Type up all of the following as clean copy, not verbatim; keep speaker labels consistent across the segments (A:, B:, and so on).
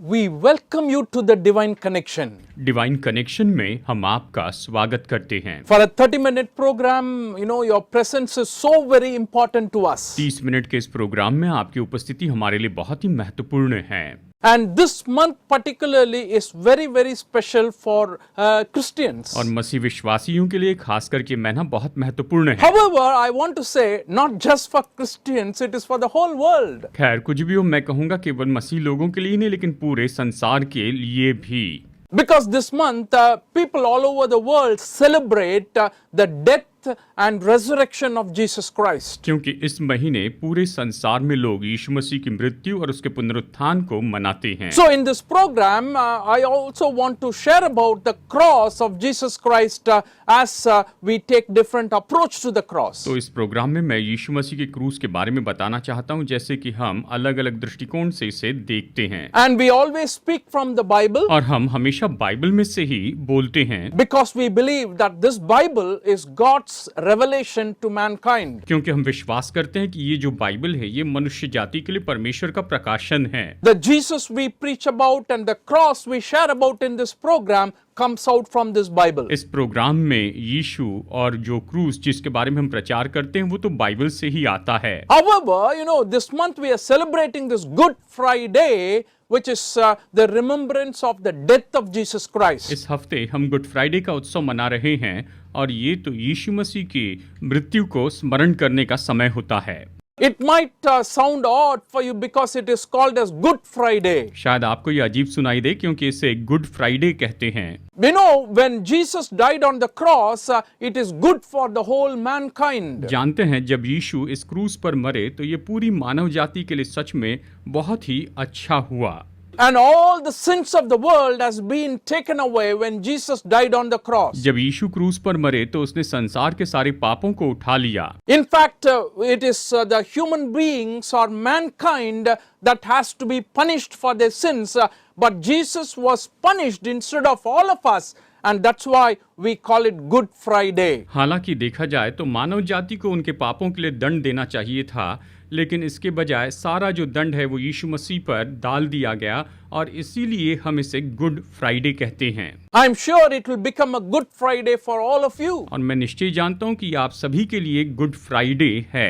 A: we welcome you to the Divine Connection.
B: Divine connection में हम आपका स्वागत करते हैं।
A: For a 30-minute program, your presence is so very important to us.
B: 30 minute के इस प्रोग्राम में आपकी उपस्थिति हमारे लिए बहुत ही महत्वपूर्ण है।
A: And this month particularly is very, very special for Christians.
B: और मसीह विश्वासियों के लिए खास करके महीना बहुत महत्वपूर्ण है।
A: However, I want to say not just for Christians, it is for the whole world.
B: खैर कुछ भी हो, मैं कहूँगा केवल मसीह लोगों के लिए नहीं लेकिन पूरे संसार के लिए भी।
A: Because this month, people all over the world celebrate the death and resurrection of Jesus Christ.
B: क्योंकि इस महीने पूरे संसार में लोग यीशु मसीह की मृत्यु और उसके पुनरुत्थान को मनाते हैं।
A: So in this program, I also want to share about the cross of Jesus Christ as we take different approach to the cross.
B: तो इस प्रोग्राम में मैं यीशु मसीह के क्रूस के बारे में बताना चाहता हूँ, जैसे कि हम अलग-अलग दृष्टिकोण से इसे देखते हैं।
A: And we always speak from the Bible.
B: और हम हमेशा बाइबल में से ही बोलते हैं।
A: Because we believe that this Bible is God's revelation to mankind.
B: क्योंकि हम विश्वास करते हैं कि ये जो बाइबल है ये मनुष्य जाति के लिए परमेश्वर का प्रकाशन है।
A: The Jesus we preach about and the cross we share about in this program comes out from this Bible.
B: इस प्रोग्राम में यीशु और जो क्रूस जिसके बारे में हम प्रचार करते हैं वो तो बाइबल से ही आता है।
A: However, this month we are celebrating this Good Friday, which is the remembrance of the death of Jesus Christ.
B: इस हफ्ते हम गुड फ्राइडे का उत्सव मना रहे हैं और ये तो यीशु मसीह की मृत्यु को स्मरण करने का समय होता है।
A: It might sound odd for you because it is called as Good Friday.
B: शायद आपको ये अजीब सुनाई दे क्योंकि इसे गुड फ्राइडे कहते हैं।
A: When Jesus died on the cross, it is good for the whole mankind.
B: जानते हैं जब यीशु इस क्रूस पर मरे तो ये पूरी मानव जाति के लिए सच में बहुत ही अच्छा हुआ।
A: And all the sins of the world has been taken away when Jesus died on the cross.
B: जब यीशु क्रूस पर मरे तो उसने संसार के सारे पापों को उठा लिया।
A: In fact, it is the human beings or mankind that has to be punished for their sins, but Jesus was punished instead of all of us. And that's why we call it Good Friday.
B: हालांकि देखा जाए तो मानव जाति को उनके पापों के लिए दंड देना चाहिए था, लेकिन इसके बजाय सारा जो दंड है वो यीशु मसीह पर डाल दिया गया और इसीलिए हम इसे गुड फ्राइडे कहते हैं।
A: I'm sure it will become a Good Friday for all of you.
B: और मैं निश्चय जानता हूँ कि आप सभी के लिए गुड फ्राइडे है।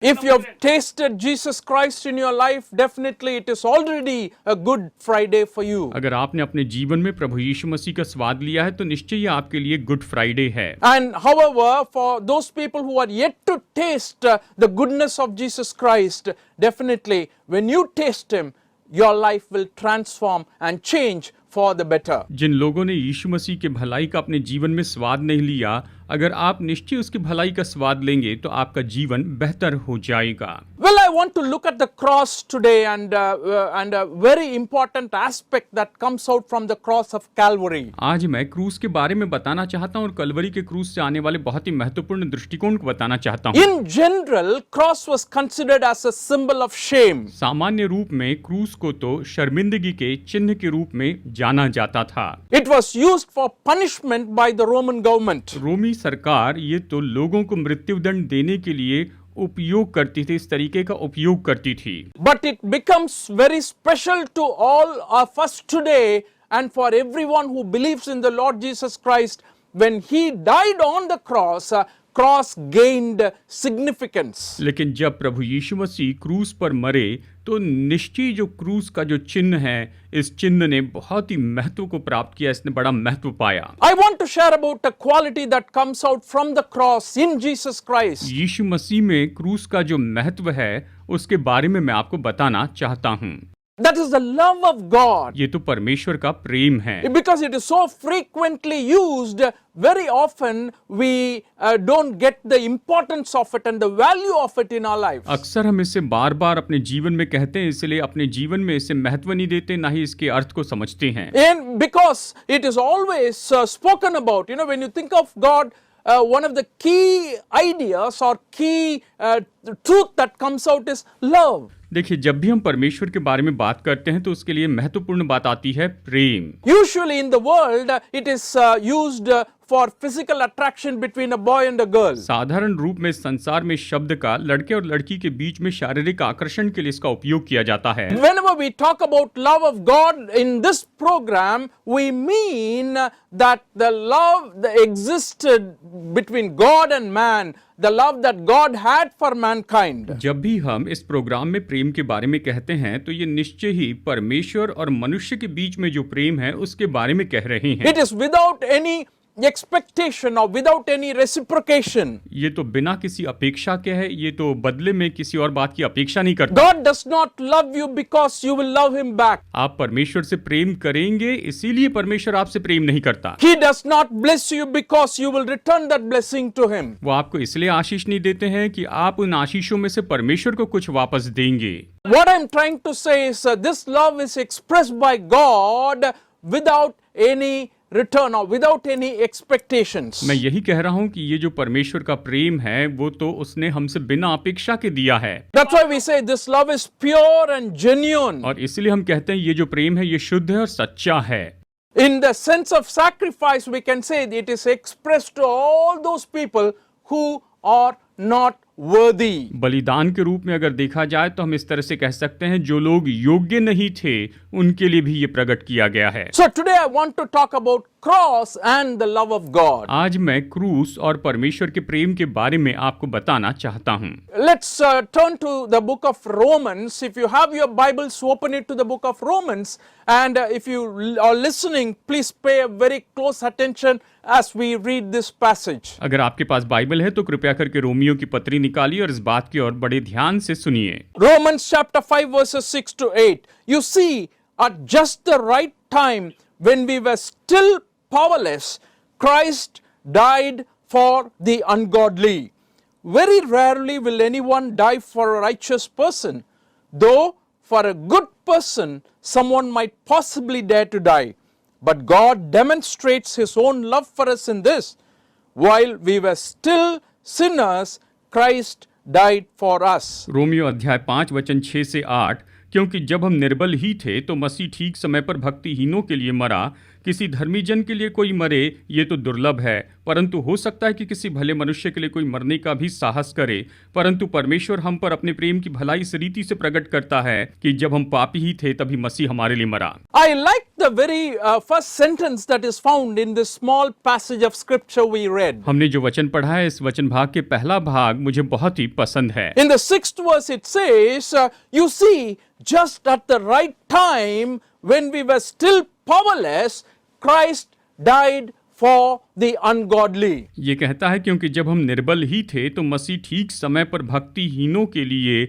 A: If you have tasted Jesus Christ in your life, definitely it is already a Good Friday for you.
B: अगर आपने अपने जीवन में प्रभु यीशु मसीह का स्वाद लिया है तो निश्चय ही आपके लिए गुड फ्राइडे है।
A: And however, for those people who are yet to taste the goodness of Jesus Christ, definitely when you taste Him, your life will transform and change for the better.
B: जिन लोगों ने यीशु मसीह के भलाई का अपने जीवन में स्वाद नहीं लिया, अगर आप निश्चय उसकी भलाई का स्वाद लेंगे तो आपका जीवन बेहतर हो जाएगा।
A: Well, I want to look at the cross today and a very important aspect that comes out from the cross of Calvary.
B: आज मैं क्रूस के बारे में बताना चाहता हूँ और कलवरी के क्रूस से आने वाले बहुत ही महत्वपूर्ण दृष्टिकोण को बताना चाहता हूँ।
A: In general, cross was considered as a symbol of shame.
B: सामान्य रूप में क्रूस को तो शर्मिंदगी के चिन्ह के रूप में जाना जाता था।
A: It was used for punishment by the Roman government.
B: रोमी सरकार ये तो लोगों को मृत्युदंड देने के लिए उपयोग करती थी, इस तरीके का उपयोग करती थी।
A: But it becomes very special to all of us today and for everyone who believes in the Lord Jesus Christ. When He died on the cross, cross gained significance.
B: लेकिन जब प्रभु यीशु मसीह क्रूस पर मरे तो निश्चय जो क्रूस का जो चिन्ह है, इस चिन्ह ने बहुत ही महत्व को प्राप्त किया, इसने बड़ा महत्व पाया।
A: I want to share about a quality that comes out from the cross in Jesus Christ.
B: यीशु मसीह में क्रूस का जो महत्व है उसके बारे में मैं आपको बताना चाहता हूँ।
A: That is the love of God.
B: ये तो परमेश्वर का प्रेम है।
A: Because it is so frequently used, very often we don't get the importance of it and the value of it in our lives.
B: अक्सर हम इसे बार बार अपने जीवन में कहते हैं, इसलिए अपने जीवन में इसे महत्व नहीं देते, ना ही इसके अर्थ को समझते हैं।
A: And because it is always spoken about, when you think of God, one of the key ideas or key truth that comes out is love.
B: देखिए, जब भी हम परमेश्वर के बारे में बात करते हैं तो उसके लिए महत्वपूर्ण बात आती है प्रेम।
A: Usually in the world it is used for physical attraction between a boy and a girl.
B: साधारण रूप में संसार में शब्द का लड़के और लड़की के बीच में शारीरिक आकर्षण के लिए इसका उपयोग किया जाता है।
A: Whenever we talk about love of God in this program, we mean that the love that existed between God and man, the love that God had for mankind.
B: जब भी हम इस प्रोग्राम में प्रेम के बारे में कहते हैं तो ये निश्चय ही परमेश्वर और मनुष्य के बीच में जो प्रेम है उसके बारे में कह रहे हैं।
A: It is without any expectation or without any reciprocation.
B: ये तो बिना किसी अपेक्षा के है, ये तो बदले में किसी और बात की अपेक्षा नहीं करता।
A: God does not love you because you will love him back.
B: आप परमेश्वर से प्रेम करेंगे इसीलिए परमेश्वर आपसे प्रेम नहीं करता।
A: He does not bless you because you will return that blessing to him.
B: वो आपको इसलिए आशीष नहीं देते हैं कि आप उन आशीषों में से परमेश्वर को कुछ वापस देंगे।
A: What I'm trying to say is this love is expressed by God without any return or without any expectations.
B: मैं यही कह रहा हूं कि ये जो परमेश्वर का प्रेम है वो तो उसने हमसे बिना अपेक्षा के दिया है।
A: That's why we say this love is pure and genuine.
B: और इसलिए हम कहते हैं ये जो प्रेम है ये शुद्ध है और सच्चा है।
A: In the sense of sacrifice, we can say it is expressed to all those people who are not worthy.
B: बलिदान के रूप में अगर देखा जाए तो हम इस तरह से कह सकते हैं जो लोग योग्य नहीं थे उनके लिए भी ये प्रकट किया गया है।
A: So today I want to talk about cross and the love of God.
B: आज मैं क्रूस और परमेश्वर के प्रेम के बारे में आपको बताना चाहता हूं।
A: Let's turn to the book of Romans. If you have your Bibles, open it to the book of Romans. And if you are listening, please pay a very close attention as we read this passage.
B: अगर आपके पास Bible है तो कृपया करके Romeo की पत्री निकालिए और इस बात की ओर बड़े ध्यान से सुनिए।
A: Romans chapter 5 verses 6 to 8. You see, at just the right time, when we were still powerless, Christ died for the ungodly. Very rarely will anyone die for a righteous person, though for a good person someone might possibly dare to die. But God demonstrates his own love for us in this: while we were still sinners, Christ died for us.
B: Romeo अध्याय 5 वचन 6 से 8। क्योंकि जब हम निर्बल ही थे तो मसीह ठीक समय पर भक्तिहीनों के लिए मरा। किसी धर्मी जन के लिए कोई मरे ये तो दुर्लभ है, परंतु हो सकता है कि किसी भले मनुष्य के लिए कोई मरने का भी साहस करे। परंतु परमेश्वर हम पर अपने प्रेम की भलाई इस रीति से प्रकट करता है कि जब हम पापी ही थे तभी मसीह हमारे लिए मरा।
A: I like the very first sentence that is found in this small passage of scripture we read.
B: हमने जो वचन पढ़ा है इस वचन भाग के पहला भाग मुझे बहुत ही पसंद है।
A: In the 6th verse it says, you see, just at the right time when we were still powerless, Christ died for the ungodly.
B: ये कहता है क्योंकि जब हम निर्बल ही थे तो मसीह ठीक समय पर भक्तिहीनों के लिए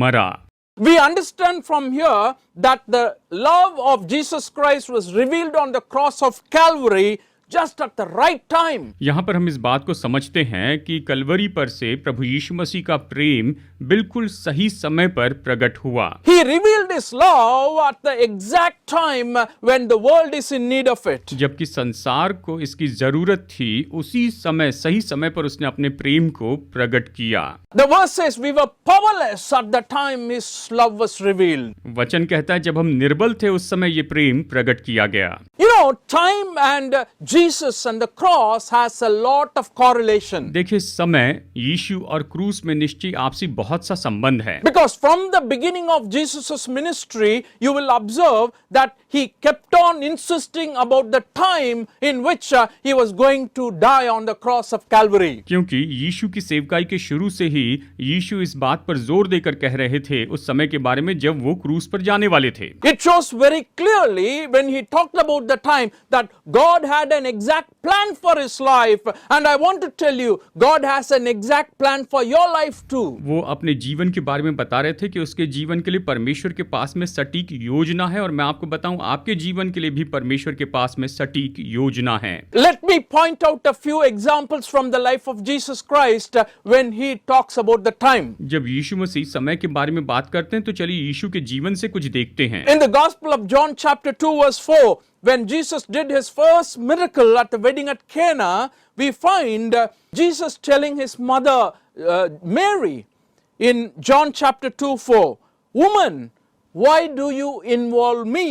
B: मरा।
A: We understand from here that the love of Jesus Christ was revealed on the cross of Calvary just at the right time.
B: यहाँ पर हम इस बात को समझते हैं कि कलवरी पर से प्रभु यीशु मसीह का प्रेम बिल्कुल सही समय पर प्रकट हुआ।
A: He revealed his love at the exact time when the world is in need of it.
B: जबकि संसार को इसकी जरूरत थी उसी समय सही समय पर उसने अपने प्रेम को प्रकट किया।
A: The verse says we were powerless at the time his love was revealed.
B: वचन कहता है जब हम निर्बल थे उस समय ये प्रेम प्रकट किया गया।
A: You know, time and Jesus and the cross has a lot of correlation.
B: देखिए समय यीशु और क्रूस में निश्चय आपसी बहुत सा संबंध है।
A: Because from the beginning of Jesus' ministry, you will observe that he kept on insisting about the time in which he was going to die on the cross of Calvary.
B: क्योंकि यीशु की सेवकाई के शुरू से ही यीशु इस बात पर जोर देकर कह रहे थे उस समय के बारे में जब वो क्रूस पर जाने वाले थे।
A: It shows very clearly when he talked about the time that God had an exact plan for his life, and I want to tell you, God has an exact plan for your life too.
B: वो अपने जीवन के बारे में बता रहे थे कि उसके जीवन के लिए परमेश्वर के पास में सटीक योजना है, और मैं आपको बताऊं आपके जीवन के लिए भी परमेश्वर के पास में सटीक योजना है।
A: Let me point out a few examples from the life of Jesus Christ when he talks about the time.
B: जब यीशु मसीह समय के बारे में बात करते हैं तो चलिए यीशु के जीवन से कुछ देखते हैं।
A: In the Gospel of John chapter 2 verse 4, when Jesus did his first miracle at the wedding at Cana, we find Jesus telling his mother Mary in John chapter 2:4, "Woman, why do you involve me?"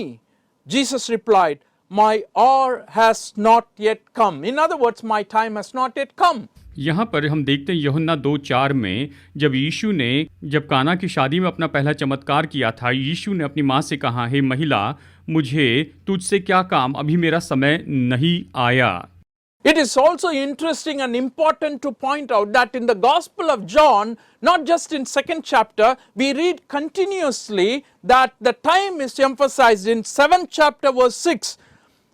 A: Jesus replied, my hour has not yet come. In other words, my time has not yet come.
B: यहाँ पर हम देखते हैं यूहन्ना 2:4 में जब काना की शादी में अपना पहला चमत्कार किया था, यीशु ने अपनी माँ से कहा, हे महिला, मुझे तुझसे क्या काम, अभी मेरा समय नहीं आया।
A: It is also interesting and important to point out that in the Gospel of John, not just in 2nd chapter, we read continuously that the time is emphasized in 7th chapter verse 6,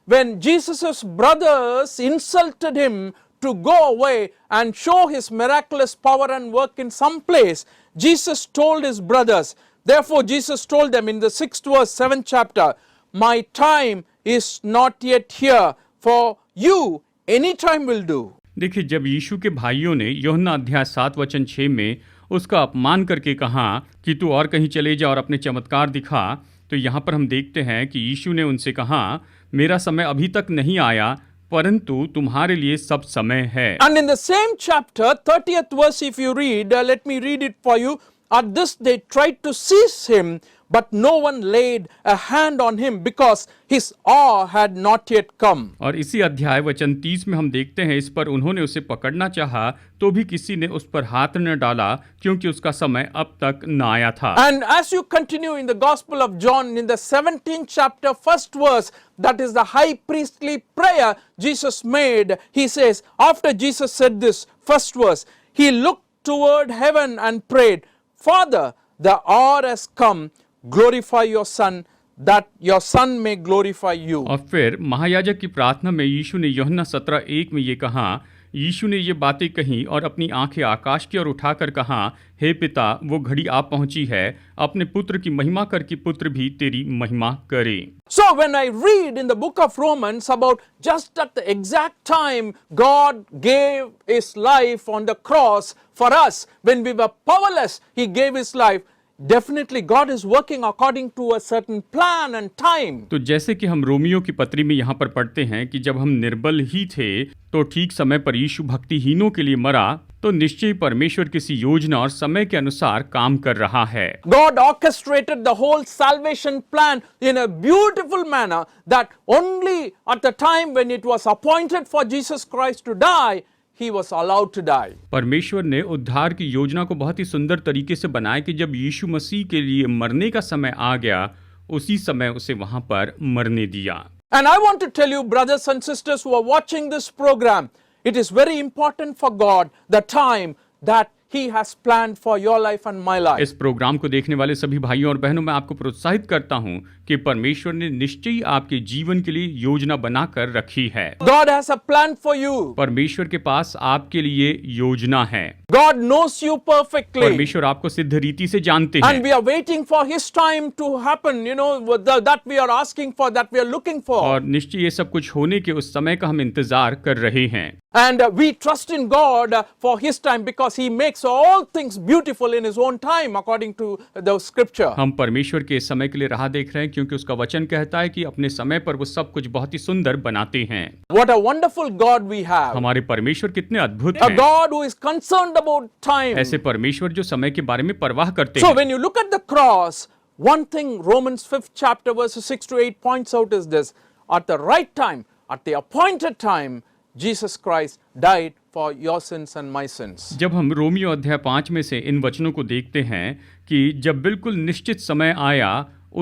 A: when Jesus' brothers insulted him to go away and show his miraculous power and work in some place. Jesus told his brothers, therefore Jesus told them in the 6th verse, 7th chapter, my time is not yet here, for you any time will do.
B: देखिए, जब यीशु के भाइयों ने यूहन्ना अध्याय 7 वचन 6 में उसका अपमान करके कहा कि तू और कहीं चले जा और अपने चमत्कार दिखा, तो यहाँ पर हम देखते हैं कि यीशु ने उनसे कहा, मेरा समय अभी तक नहीं आया, परंतु तुम्हारे लिए सब समय है।
A: And in the same chapter, 30th verse, if you read, let me read it for you. At this they tried to seize him, but no one laid a hand on him because his hour had not yet come.
B: और इसी अध्याय वचन 30 में हम देखते हैं, इस पर उन्होंने उसे पकड़ना चाहा तो भी किसी ने उस पर हाथ न डाला, क्योंकि उसका समय अब तक न आया था।
A: And as you continue in the Gospel of John, in the 17th chapter, 1st verse, that is the high priestly prayer Jesus made. He says, after Jesus said this, 1st verse, he looked toward heaven and prayed, Father, the hour has come, glorify your Son, that your Son may glorify you.
B: और फिर महायाजक की प्रार्थना में यीशु ने यूहन्ना 17:1 में ये कहा, यीशु ने ये बातें कही और अपनी आंखें आकाश की ओर उठाकर कहा, हे पिता, वो घड़ी आ पहुंची है, अपने पुत्र की महिमा कर कि पुत्र भी तेरी महिमा करे।
A: So when I read in the book of Romans about just at the exact time God gave his life on the cross for us, when we were powerless, he gave his life. Definitely God is working according to a certain plan and time.
B: तो जैसे कि हम Romeo की पत्री में यहाँ पर पढ़ते हैं कि जब हम निर्बल ही थे तो ठीक समय पर यीशु भक्तिहीनों के लिए मरा, तो निश्चय परमेश्वर किसी योजना और समय के अनुसार काम कर रहा है।
A: God orchestrated the whole salvation plan in a beautiful manner that only at the time when it was appointed for Jesus Christ to die, he was allowed to die.
B: परमेश्वर ने उद्धार की योजना को बहुत ही सुंदर तरीके से बनाया कि जब यीशु मसीह के लिए मरने का समय आ गया, उसी समय उसे वहां पर मरने दिया।
A: And I want to tell you, brothers and sisters who are watching this program, it is very important for God the time that He has planned for your life and my life.
B: इस programme को देखने वाले सभी भाइयों और बहनों, मैं आपको प्रोत्साहित करता हूं कि परमेश्वर ने निश्चय ही आपके जीवन के लिए योजना बनाकर रखी है।
A: God has a plan for you.
B: परमेश्वर के पास आपके लिए योजना है।
A: God knows you perfectly.
B: परमेश्वर आपको सिद्ध रीति से जानते हैं।
A: And we are waiting for His time to happen, you know, that we are asking for, that we are looking for.
B: और निश्चय ये सब कुछ होने के उस समय का हम इंतजार कर रहे हैं।
A: And we trust in God for His time because He makes all things beautiful in His own time according to the scripture.
B: हम परमेश्वर के समय के लिए राह देख रहे हैं, क्योंकि उसका वचन कहता है कि अपने समय पर वो सब कुछ बहुत ही सुंदर बनाते हैं।
A: What a wonderful God we have.
B: हमारे परमेश्वर कितने अद्भुत
A: A
B: हैं।
A: God who is concerned about time.
B: ऐसे परमेश्वर जो समय के बारे में परवाह करते
A: So
B: हैं।
A: when you look at the cross, one thing Romans 5th chapter verses 6 to 8 points out is this: at the right time, at the appointed time, Jesus Christ died for your sins and my sins.
B: जब हम Romeo अध्याय 5 में से इन वचनों को देखते हैं कि जब बिल्कुल निश्चित समय आया,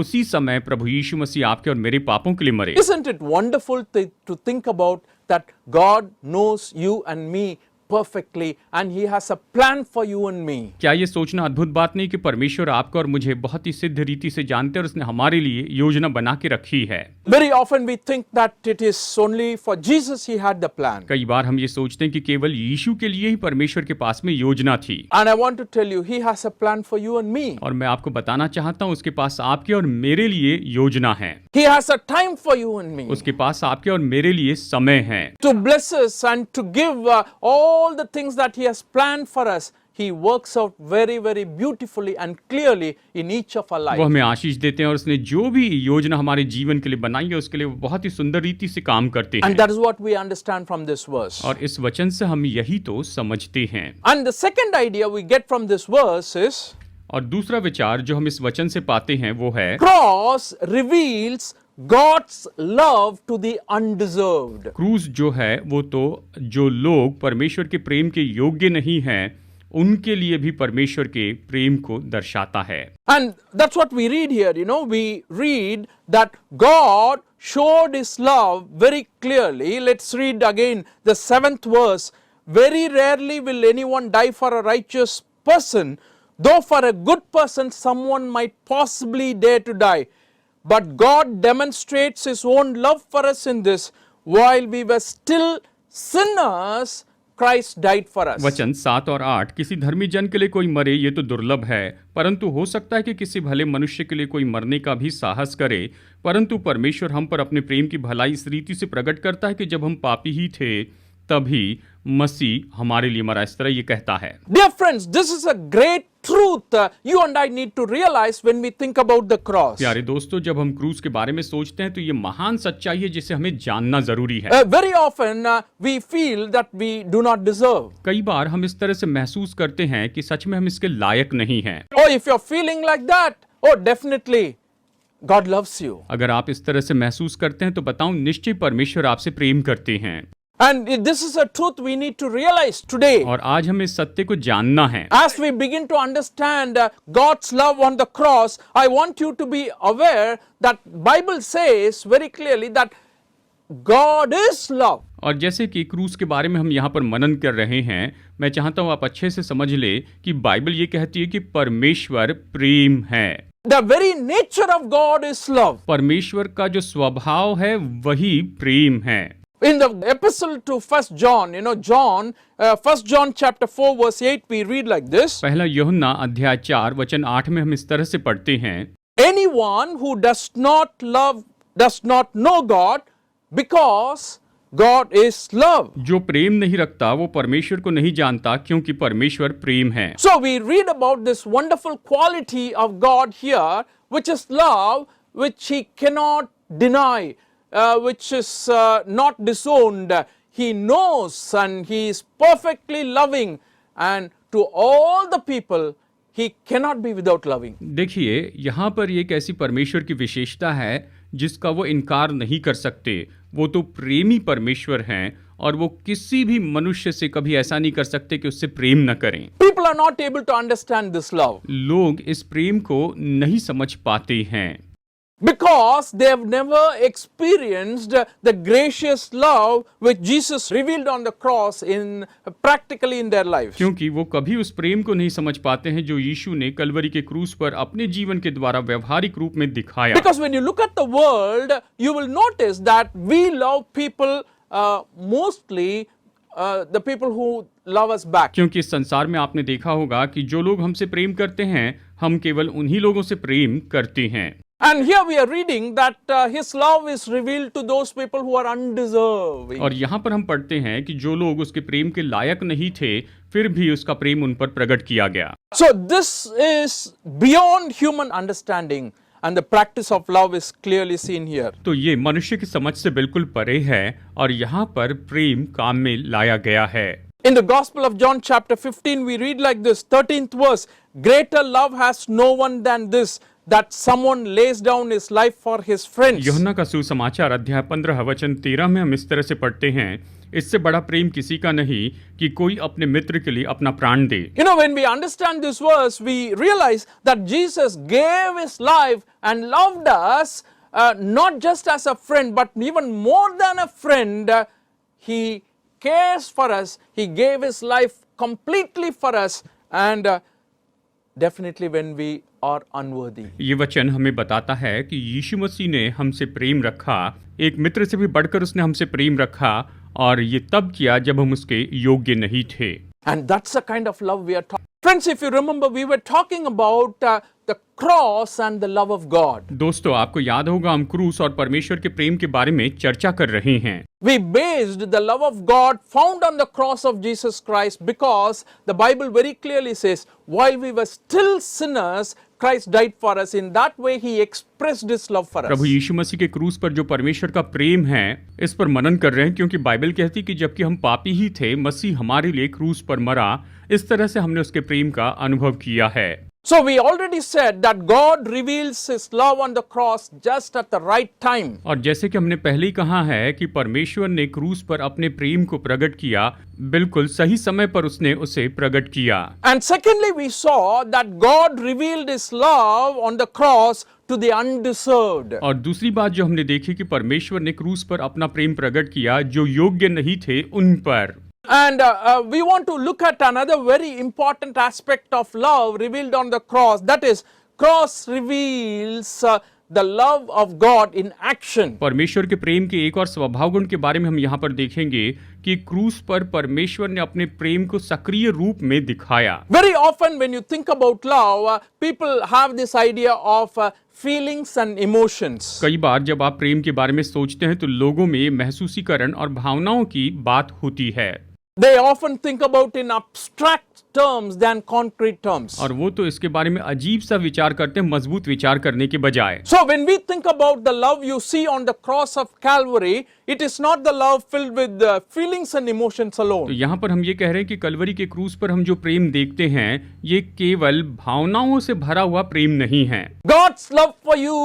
B: उसी समय प्रभु यीशु मसीह आपके और मेरे पापों के लिए मरे।
A: Isn't it wonderful to think about that God knows you and me perfectly and He has a plan for you and me.
B: क्या ये सोचना अद्भुत बात नहीं कि परमेश्वर आपको और मुझे बहुत ही सिद्ध रीति से जानते हैं और उसने हमारे लिए योजना बना के रखी है।
A: Very often we think that it is only for Jesus He had the plan.
B: कई बार हम ये सोचते हैं कि केवल यीशु के लिए ही परमेश्वर के पास में योजना थी।
A: And I want to tell you, He has a plan for you and me.
B: और मैं आपको बताना चाहता हूँ, उसके पास आपके और मेरे लिए योजना है।
A: He has a time for you and me.
B: उसके पास आपके और मेरे लिए समय है।
A: To bless us and to give all the things that He has planned for us. He works out very, very beautifully and clearly in each of our lives.
B: वो हमें आशीष देते हैं और उसने जो भी योजना हमारे जीवन के लिए बनाई है, उसके लिए वो बहुत ही सुंदर रीति से काम करते हैं।
A: And that is what we understand from this verse.
B: और इस वचन से हम यही तो समझते हैं।
A: And the second idea we get from this verse is,
B: और दूसरा विचार जो हम इस वचन से पाते हैं वो है,
A: cross reveals God's love to the undeserved.
B: क्रूस जो है वो तो जो लोग परमेश्वर के प्रेम के योग्य नहीं हैं उनके लिए भी परमेश्वर के प्रेम को दर्शाता है।
A: And that's what we read here, we read that God showed his love very clearly. Let's read again the 7th verse. Very rarely will anyone die for a righteous person, though for a good person someone might possibly dare to die. But God demonstrates his own love for us in this: while we were still sinners, Christ died for us.
B: वचन 7 और 8, किसी धर्मी जन के लिए कोई मरे ये तो दुर्लभ है, परंतु हो सकता है कि किसी भले मनुष्य के लिए कोई मरने का भी साहस करे। परंतु परमेश्वर हम पर अपने प्रेम की भलाई इस रीति से प्रकट करता है कि जब हम पापी ही थे तभी मसीह हमारे लिए मरा। इस तरह ये कहता है।
A: Dear friends, this is a great truth you and I need to realize when we think about the cross.
B: प्यारे दोस्तों, जब हम क्रूस के बारे में सोचते हैं तो ये महान सच्चाई है जिसे हमें जानना जरूरी है।
A: Very often we feel that we do not deserve.
B: कई बार हम इस तरह से महसूस करते हैं कि सच में हम इसके लायक नहीं हैं।
A: Oh, if you're feeling like that, oh, definitely God loves you.
B: अगर आप इस तरह से महसूस करते हैं तो बताऊं, निश्चय परमेश्वर आपसे प्रेम करते हैं।
A: And this is a truth we need to realize today.
B: और आज हमें इस सत्य को जानना है।
A: As we begin to understand God's love on the cross, I want you to be aware that Bible says very clearly that God is love.
B: और jैसे कि क्रूस के बारे में हम यहाँ पर मनन कर रहे हैं, मैं चाहता हूँ आप अच्छे से समझ ले कि बाइबल ये कहती है कि परमेश्वर प्रेम है।
A: The very nature of God is love.
B: परमेश्वर का जो स्वभाव है वही प्रेम है।
A: In the epistle to 1 John, John, 1 John chapter 4 verse 8, we read like this.
B: पहला यूहन्ना अध्याय 4 वचन 8 में हम इस तरह से पढ़ते हैं,
A: Anyone who does not love does not know God, because God is love.
B: जो प्रेम नहीं रखता वो परमेश्वर को नहीं जानता क्योंकि परमेश्वर प्रेम है।
A: So we read about this wonderful quality of God here, which is love, which he cannot deny. Which is not disowned. He knows and he is perfectly loving, and to all the people he cannot be without loving.
B: देखिए, यहाँ पर एक ऐसी परमेश्वर की विशेषता है जिसका वो इनकार नहीं कर सकते। वो तो प्रेमी परमेश्वर हैं और वो किसी भी मनुष्य से कभी ऐसा नहीं कर सकते कि उससे प्रेम न करें।
A: People are not able to understand this love.
B: लोग इस प्रेम को नहीं समझ पाते हैं।
A: Because they have never experienced the gracious love which Jesus revealed on the cross practically in their lives.
B: क्योंकि वो कभी उस प्रेम को नहीं समझ पाते हैं जो यीशु ने कलवरी के क्रूस पर अपने जीवन के द्वारा व्यवहारिक रूप में दिखाया।
A: Because when you look at the world, you will notice that we love people mostly the people who love us back.
B: क्योंकि इस संसार में आपने देखा होगा कि जो लोग हमसे प्रेम करते हैं, हम केवल उन्हीं लोगों से प्रेम करते हैं।
A: And here we are reading that his love is revealed to those people who are undeserving.
B: और यहाँ पर हम पढ़ते हैं कि जो लोग उसके प्रेम के लायक नहीं थे, फिर भी उसका प्रेम उन पर प्रकट किया गया।
A: So this is beyond human understanding, and the practice of love is clearly seen here.
B: तो ये मनुष्य की समझ से बिल्कुल परे है और यहाँ पर प्रेम काम में लाया गया है।
A: In the Gospel of John chapter 15 we read like this, 13th verse, greater love has no one than this, that someone lays down his life for his friends.
B: यूहन्ना का सुसमाचार अध्याय 15 वचन 13 में हम इस तरह से पढ़ते हैं, इससे बड़ा प्रेम किसी का नहीं कि कोई अपने मित्र के लिए अपना प्राण दे।
A: When we understand this verse, we realize that Jesus gave his life and loved us not just as a friend, but even more than a friend. He cares for us. He gave his life completely for us, and definitely when we are unworthy.
B: ये वचन हमें बताता है कि यीशु मसीह ने हमसे प्रेम रखा, एक मित्र से भी बढ़कर उसने हमसे प्रेम रखा, और ये तब किया जब हम उसके योग्य नहीं थे।
A: And that's the kind of love we are talking. Friends, if you remember, we were talking about the cross and the love of God.
B: दोस्तों, आपको याद होगा हम क्रूस और परमेश्वर के प्रेम के बारे में चर्चा कर रहे हैं।
A: We based the love of God found on the cross of Jesus Christ because the Bible very clearly says, while we were still sinners, Christ died for us. In that way, he expressed his love for us.
B: प्रभु यीशु मसीह के क्रूस पर जो परमेश्वर का प्रेम है, इस पर मनन कर रहे हैं, क्योंकि बाइबल कहती कि जबकि हम पापी ही थे, मसीह हमारे लिए क्रूस पर मरा। इस तरह से हमने उसके प्रेम का अनुभव किया है।
A: So we already said that God reveals his love on the cross just at the right time.
B: और जैसे कि हमने पहले ही कहा है कि परमेश्वर ने क्रूस पर अपने प्रेम को प्रकट किया, बिल्कुल सही समय पर उसने उसे प्रकट किया।
A: And secondly, we saw that God revealed his love on the cross to the undeserved.
B: और दूसरी बात जो हमने देखी कि परमेश्वर ने क्रूस पर अपना प्रेम प्रकट किया जो योग्य नहीं थे उन पर।
A: And we want to look at another very important aspect of love revealed on the cross. That is, cross reveals the love of God in action.
B: परमेश्वर के प्रेम के एक और स्वभाव गुण के बारे में हम यहाँ पर देखेंगे कि क्रूस पर परमेश्वर ने अपने प्रेम को सक्रिय रूप में दिखाया।
A: Very often when you think about love, people have this idea of feelings and emotions.
B: कई बार जब आप प्रेम के बारे में सोचते हैं तो लोगों में महसूसीकरण और भावनाओं की बात होती है।
A: They often think about in abstract terms than concrete terms.
B: और वो तो इसके बारे में अजीब सा विचार करते हैं मजबूत विचार करने के बजाय।
A: So when we think about the love you see on the cross of Calvary, it is not the love filled with feelings and emotions
B: तो
A: alone.
B: यहाँ पर हम ये कह रहे हैं कि कलवरी के क्रूस पर हम जो प्रेम देखते हैं ये केवल भावनाओं से भरा हुआ प्रेम नहीं है।
A: God's love for you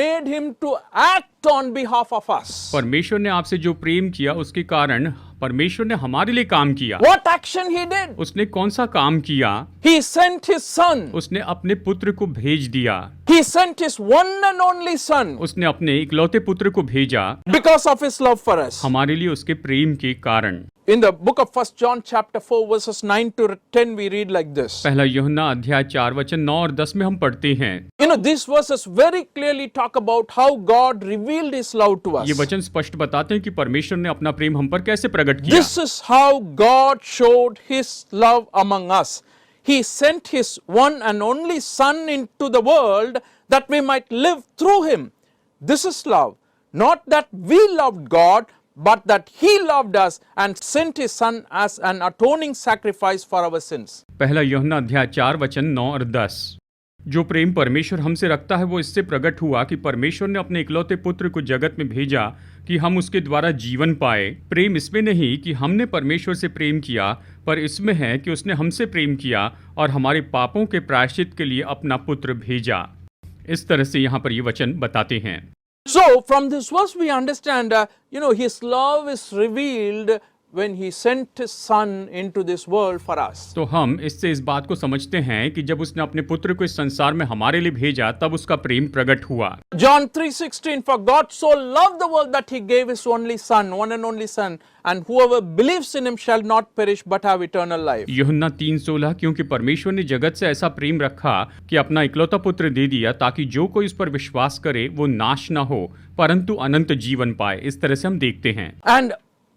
A: made him to act on behalf of us.
B: परमेश्वर ने आपसे जो प्रेम किया उसके कारण परमेश्वर ने हमारे लिए काम किया।
A: What action he did?
B: उसने कौन सा काम किया?
A: He sent his son.
B: उसने अपने पुत्र को भेज दिया।
A: He sent his one and only son
B: उसने अपने इकलौते पुत्र को भेजा
A: because of his love for us.
B: हमारे लिए उसके प्रेम के कारण।
A: In the book of 1 John chapter 4 verses 9 to 10 we read like this.
B: पहला यूहन्ना अध्याय 4 वचन 9 और 10 में हम पढ़ते हैं।
A: You know, these verses very clearly talk about how God revealed his love to us.
B: ये वचन स्पष्ट बताते हैं कि परमेश्वर ने अपना प्रेम हम पर कैसे प्रकट किया।
A: This is how God showed his love among us. He sent his one and only son into the world that we might live through him. This is love. Not that we loved God, but that he loved us and sent his son as an atoning sacrifice for our sins.
B: पहला यूहन्ना अध्याय 4 वचन 9 और 10। जो प्रेम परमेश्वर हमसे रखता है वो इससे प्रकट हुआ कि परमेश्वर ने अपने इकलौते पुत्र को जगत में भेजा कि हम उसके द्वारा जीवन पाए। प्रेम इसमें नहीं कि हमने परमेश्वर से प्रेम किया, पर इसमें है कि उसने हमसे प्रेम किया और हमारे पापों के प्रायश्चित के लिए अपना पुत्र भेजा। इस तरह से यहाँ पर ये वचन बताते हैं।
A: So from this verse we understand, his love is revealed when he sent his son into this world for us.
B: तो हम इससे इस बात को समझते हैं कि जब उसने अपने पुत्र को इस संसार में हमारे लिए भेजा तब उसका प्रेम प्रकट हुआ।
A: John 3:16, for God so loved the world that he gave his only son, one and only son, and whoever believes in him shall not perish but have eternal life.
B: यूहन्ना 3:16, क्योंकि परमेश्वर ने जगत से ऐसा प्रेम रखा कि अपना इकलौता पुत्र दे दिया ताकि जो कोई इस पर विश्वास करे वो नाश न हो परंतु अनंत जीवन पाए। इस तरह से हम देखते हैं।
A: And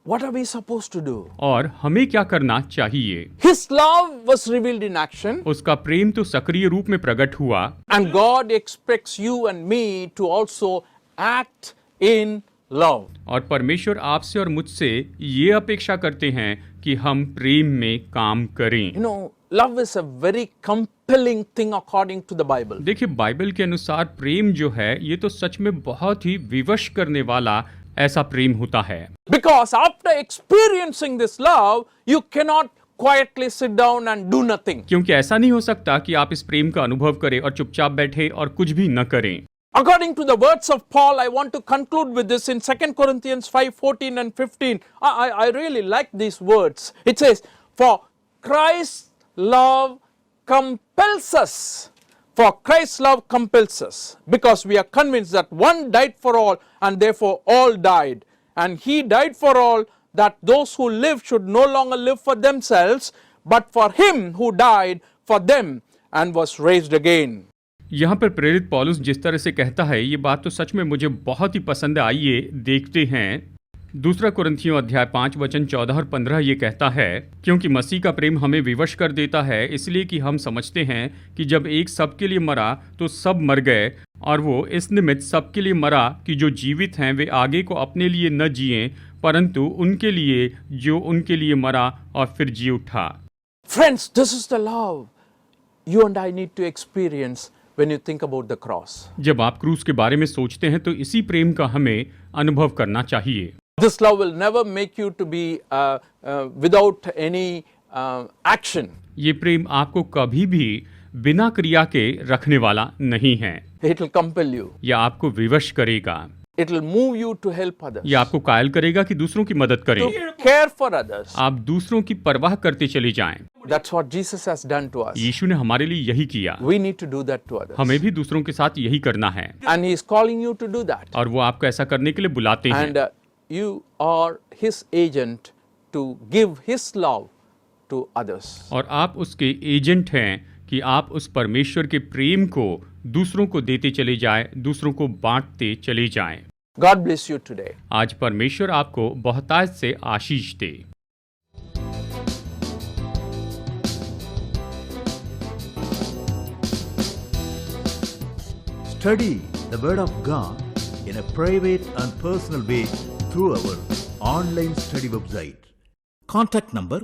A: what are we supposed to do?
B: और हमें क्या करना चाहिए?
A: His love was revealed in action.
B: उसका प्रेम तो सक्रिय रूप में प्रकट हुआ।
A: And God expects you and me to also act in love.
B: और परमेश्वर आपसे और मुझसे ये अपेक्षा करते हैं कि हम प्रेम में काम करें।
A: Love is a very compelling thing according to the Bible.
B: देखिए बाइबल के अनुसार प्रेम जो है ये तो सच में बहुत ही विवश करने वाला ऐसा प्रेम होता है।
A: Because after experiencing this love, you cannot quietly sit down and do nothing.
B: क्योंकि ऐसा नहीं हो सकता कि आप इस प्रेम का अनुभव करें और चुपचाप बैठे और कुछ भी न करें।
A: According to the words of Paul, I want to conclude with this in 2 Corinthians 5:14 and 15. I really like these words. It says, for Christ's love compels us. For Christ's love compels us, because we are convinced that one died for all, and therefore all died. And he died for all, that those who live should no longer live for themselves, but for him who died for them and was raised again.
B: यहाँ पर प्रेरित पौलुस जिस तरह से कहता है ये बात तो सच में मुझे बहुत ही पसंद है। आइए देखते हैं। दूसरा कुरिन्थियों अध्याय 5 वचन 14 और 15 ये कहता है, क्योंकि मसीह का प्रेम हमें विवश कर देता है, इसलिए कि हम समझते हैं कि जब एक सबके लिए मरा तो सब मर गए, और वो इस निमित्त सबके लिए मरा कि जो जीवित हैं वे आगे को अपने लिए न जिएं, परंतु उनके लिए जो उनके लिए मरा और फिर जी उठा।
A: Friends, this is the love you and I need to experience when you think about the cross.
B: जब आप क्रूस के बारे में सोचते हैं तो इसी प्रेम का हमें अनुभव करना चाहिए।
A: This love will never make you to be without any action.
B: ये प्रेम आपको कभी भी बिना क्रिया के रखने वाला नहीं है।
A: It will compel you.
B: यह आपको विवश करेगा,
A: It will move you to help others,
B: यह आपको कायल करेगा कि दूसरों की मदद करें,
A: to care for others.
B: आप दूसरों की परवाह करते चले जाएं।
A: That's what Jesus has done to us.
B: यीशु ने हमारे लिए यही किया,
A: We need to do that to others.
B: हमें भी दूसरों के साथ यही करना है,
A: And He is calling you to do that.
B: और वो आपको ऐसा करने के लिए बुलाते हैं।
A: And you are His agent to give His love to others.
B: और आप उसके एजेंट हैं कि आप उस परमेश्वर के प्रेम को दूसरों को देते चले जाएं, दूसरों को बांटते चले जाएं।
A: God bless you today.
B: आज परमेश्वर आपको बहुतायत से आशीष दे।
C: Study the Word of God in a private and personal way through our online study website. Contact number